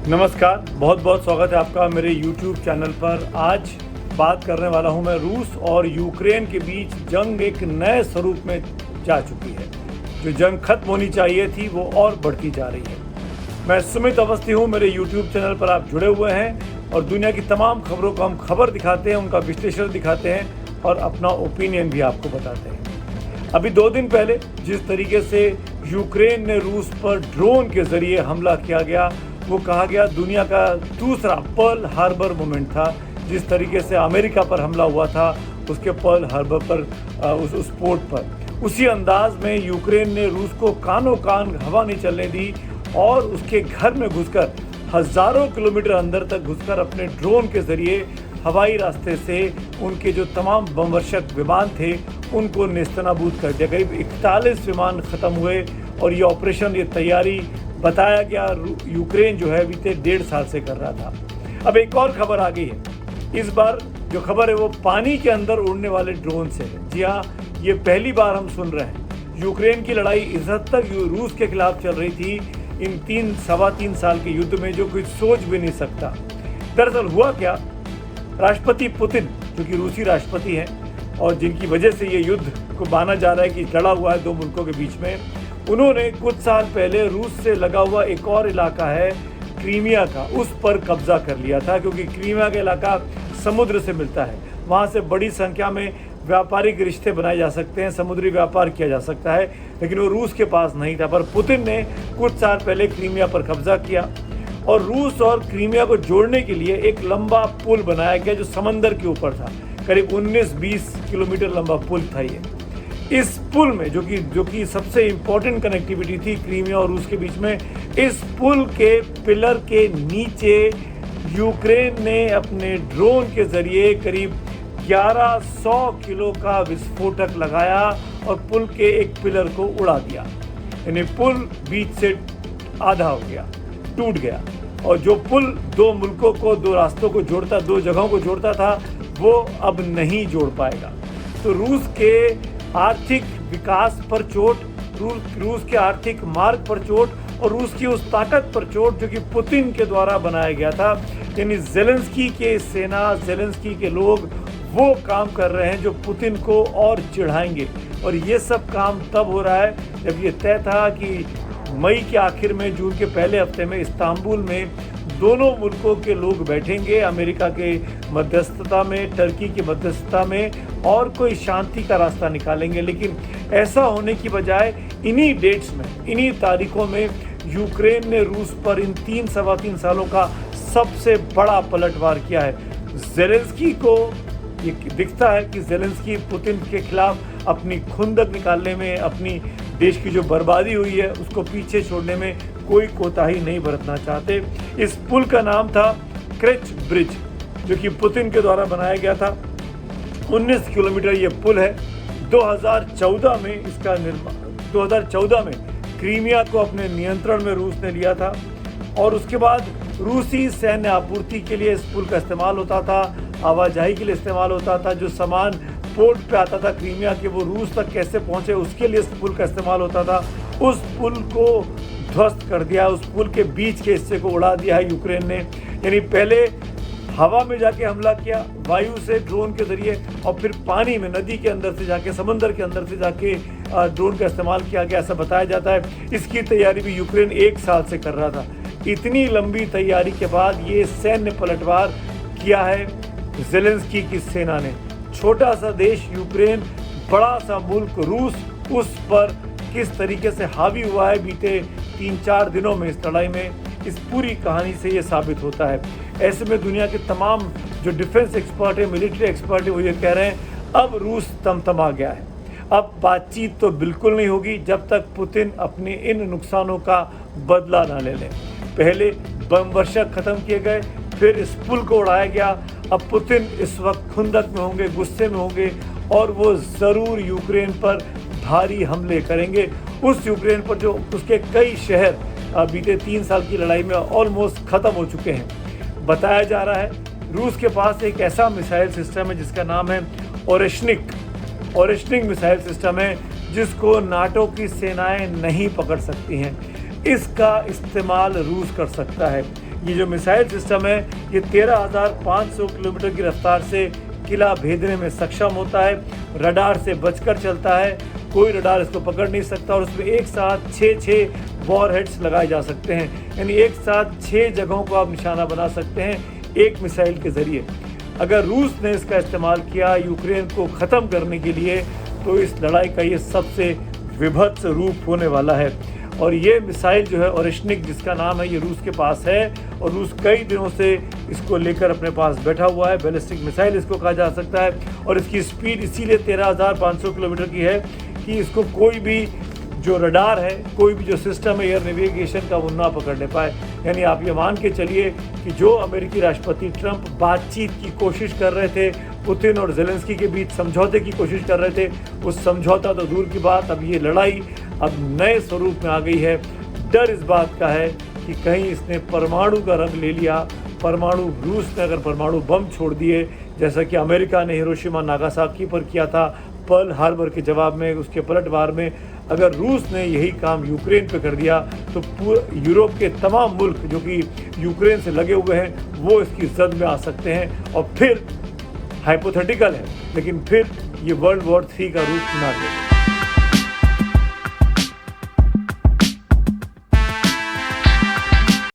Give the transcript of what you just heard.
नमस्कार, बहुत बहुत स्वागत है आपका मेरे YouTube चैनल पर। आज बात करने वाला हूं मैं रूस और यूक्रेन के बीच जंग एक नए स्वरूप में जा चुकी है। जो जंग खत्म होनी चाहिए थी वो और बढ़ती जा रही है। मैं सुमित अवस्थी हूं, मेरे YouTube चैनल पर आप जुड़े हुए हैं और दुनिया की तमाम खबरों को हम खबर दिखाते हैं, उनका विश्लेषण दिखाते हैं और अपना ओपिनियन भी आपको बताते हैं। अभी 2 दिन पहले जिस तरीके से यूक्रेन ने रूस पर ड्रोन के जरिए हमला किया गया, वो कहा गया दुनिया का दूसरा पर्ल हार्बर मोमेंट था। जिस तरीके से अमेरिका पर हमला हुआ था उसके पर्ल हार्बर पर, उस पोर्ट पर, उसी अंदाज में यूक्रेन ने रूस को कानों कान हवा नहीं चलने दी और उसके घर में घुसकर हज़ारों किलोमीटर अंदर तक घुसकर अपने ड्रोन के जरिए हवाई रास्ते से उनके जो तमाम बमवर्षक विमान थे उनको नेस्तनाबूद कर दिया। करीब 41 विमान ख़त्म हुए और ये ऑपरेशन, ये तैयारी बताया गया यूक्रेन जो है बीते 1.5 साल से कर रहा था। अब एक और खबर आ गई है। इस बार जो खबर है वो पानी के अंदर उड़ने वाले ड्रोन से है। जी हाँ, ये पहली बार हम सुन रहे हैं। यूक्रेन की लड़ाई इस हद तक रूस के खिलाफ चल रही थी इन सवा तीन साल के युद्ध में, जो कोई सोच भी नहीं सकता। दरअसल हुआ क्या, राष्ट्रपति पुतिन जो कि रूसी राष्ट्रपति हैं और जिनकी वजह से ये युद्ध को माना जा रहा है कि लड़ा हुआ है 2 मुल्कों के बीच में, उन्होंने कुछ साल पहले रूस से लगा हुआ एक और इलाका है क्रीमिया का, उस पर कब्जा कर लिया था। क्योंकि क्रीमिया का इलाका समुद्र से मिलता है, वहाँ से बड़ी संख्या में व्यापारिक रिश्ते बनाए जा सकते हैं, समुद्री व्यापार किया जा सकता है, लेकिन वो रूस के पास नहीं था। पर पुतिन ने कुछ साल पहले क्रीमिया पर कब्जा किया और रूस और क्रीमिया को जोड़ने के लिए एक लंबा पुल बनाया गया जो समंदर के ऊपर था। करीब 19-20 किलोमीटर लंबा पुल था ये। इस पुल में जो कि सबसे इम्पोर्टेंट कनेक्टिविटी थी क्रीमिया और रूस के बीच में, इस पुल के पिलर के नीचे यूक्रेन ने अपने ड्रोन के जरिए करीब 1100 किलो का विस्फोटक लगाया और पुल के एक पिलर को उड़ा दिया। यानी पुल बीच से आधा हो गया, टूट गया। और जो पुल 2 मुल्कों को, 2 रास्तों को जोड़ता, 2 जगहों को जोड़ता था, वो अब नहीं जोड़ पाएगा। तो रूस के आर्थिक विकास पर चोट, रूस के आर्थिक मार्ग पर चोट और रूस की उस ताकत पर चोट जो कि पुतिन के द्वारा बनाया गया था। यानी ज़ेलेंस्की के सेना, ज़ेलेंस्की के लोग वो काम कर रहे हैं जो पुतिन को और चिढ़ाएंगे। और ये सब काम तब हो रहा है जब ये तय था कि मई के आखिर में, जून के पहले हफ्ते में इस्तांबुल में दोनों मुल्कों के लोग बैठेंगे, अमेरिका के मध्यस्थता में, टर्की की मध्यस्थता में, और कोई शांति का रास्ता निकालेंगे। लेकिन ऐसा होने की बजाय इन्हीं डेट्स में, इन्हीं तारीखों में यूक्रेन ने रूस पर इन सवा तीन सालों का सबसे बड़ा पलटवार किया है। ज़ेलेंस्की को ये दिखता है कि ज़ेलेंस्की पुतिन के खिलाफ अपनी खुंदक निकालने में, अपनी देश की जो बर्बादी हुई है उसको पीछे छोड़ने में कोई कोताही नहीं बरतना चाहते। इस पुल का नाम था क्रेच ब्रिज, जो कि पुतिन के द्वारा बनाया गया था। 19 किलोमीटर ये पुल है। 2014 में इसका निर्माण, 2014 में क्रीमिया को अपने नियंत्रण में रूस ने लिया था और उसके बाद रूसी सैन्य आपूर्ति के लिए इस पुल का इस्तेमाल होता था, आवाजाही के लिए इस्तेमाल होता था। जो सामान पोर्ट पे आता था क्रीमिया के, वो रूस तक कैसे पहुंचे उसके लिए इस पुल का इस्तेमाल होता था। उस पुल को ध्वस्त कर दिया, उस पुल के बीच के हिस्से को उड़ा दिया है यूक्रेन ने। यानी पहले हवा में जाके हमला किया, वायु से ड्रोन के जरिए, और फिर पानी में, नदी के अंदर से जाके, समंदर के अंदर से जाके ड्रोन का इस्तेमाल किया गया, ऐसा बताया जाता है। इसकी तैयारी भी यूक्रेन 1 साल से कर रहा था। इतनी लंबी तैयारी के बाद ये सैन्य पलटवार किया है ज़ेलेंस्की की सेना ने। छोटा सा देश यूक्रेन, बड़ा सा मुल्क रूस, उस पर किस तरीके से हावी हुआ है बीते 3-4 दिनों में इस लड़ाई में, इस पूरी कहानी से ये साबित होता है। ऐसे में दुनिया के तमाम जो डिफेंस एक्सपर्ट है, मिलिट्री एक्सपर्ट है, वो ये कह रहे हैं अब रूस तमतमा गया है। अब बातचीत तो बिल्कुल नहीं होगी जब तक पुतिन अपने इन नुकसानों का बदला ना ले लें। पहले बम वर्षक खत्म किए गए, फिर इस पुल को उड़ाया गया। अब पुतिन इस वक्त खुंदक में होंगे, गुस्से में होंगे और वो ज़रूर यूक्रेन पर भारी हमले करेंगे। उस यूक्रेन पर जो उसके कई शहर बीते 3 साल की लड़ाई में ऑलमोस्ट ख़त्म हो चुके हैं। बताया जा रहा है रूस के पास एक ऐसा मिसाइल सिस्टम है जिसका नाम है ओरेश्निक मिसाइल सिस्टम है, जिसको नाटो की सेनाएं नहीं पकड़ सकती हैं। इसका इस्तेमाल रूस कर सकता है। ये जो मिसाइल सिस्टम है ये 13,500 किलोमीटर की रफ्तार से किला भेदने में सक्षम होता है, रडार से बचकर चलता है, कोई रडार इसको पकड़ नहीं सकता और उसमें एक साथ 6 वॉरहेड्स लगाए जा सकते हैं, यानी एक साथ 6 जगहों को आप निशाना बना सकते हैं एक मिसाइल के ज़रिए। अगर रूस ने इसका इस्तेमाल किया यूक्रेन को ख़त्म करने के लिए तो इस लड़ाई का ये सबसे विभत्स रूप होने वाला है। और ये मिसाइल जो है ओरेश्निक जिसका नाम है ये रूस के पास है और रूस कई दिनों से इसको लेकर अपने पास बैठा हुआ है। बैलिस्टिक मिसाइल इसको कहा जा सकता है और इसकी स्पीड इसीलिए 13,500 किलोमीटर की है कि इसको कोई भी जो रडार है, कोई भी जो सिस्टम है एयर नेविगेशन का वो ना पकड़ने पाए। यानी आप ये मान के चलिए कि जो अमेरिकी राष्ट्रपति ट्रंप बातचीत की कोशिश कर रहे थे, पुतिन और ज़ेलेंस्की के बीच समझौते की कोशिश कर रहे थे, उस समझौता तो दूर की बात, अब ये लड़ाई अब नए स्वरूप में आ गई है। डर इस बात का है कि कहीं इसने परमाणु का रंग ले लिया, रूस ने अगर परमाणु बम छोड़ दिए जैसा कि अमेरिका ने हिरोशिमा नागासाकी पर किया था पर्ल हार्बर के जवाब में, उसके पलटवार में, अगर रूस ने यही काम यूक्रेन पे कर दिया तो पूरे यूरोप के तमाम मुल्क जो कि यूक्रेन से लगे हुए हैं वो इसकी जद में आ सकते हैं और फिर हाइपोथेटिकल है लेकिन फिर ये वर्ल्ड वॉर 3 का रूप ना ले।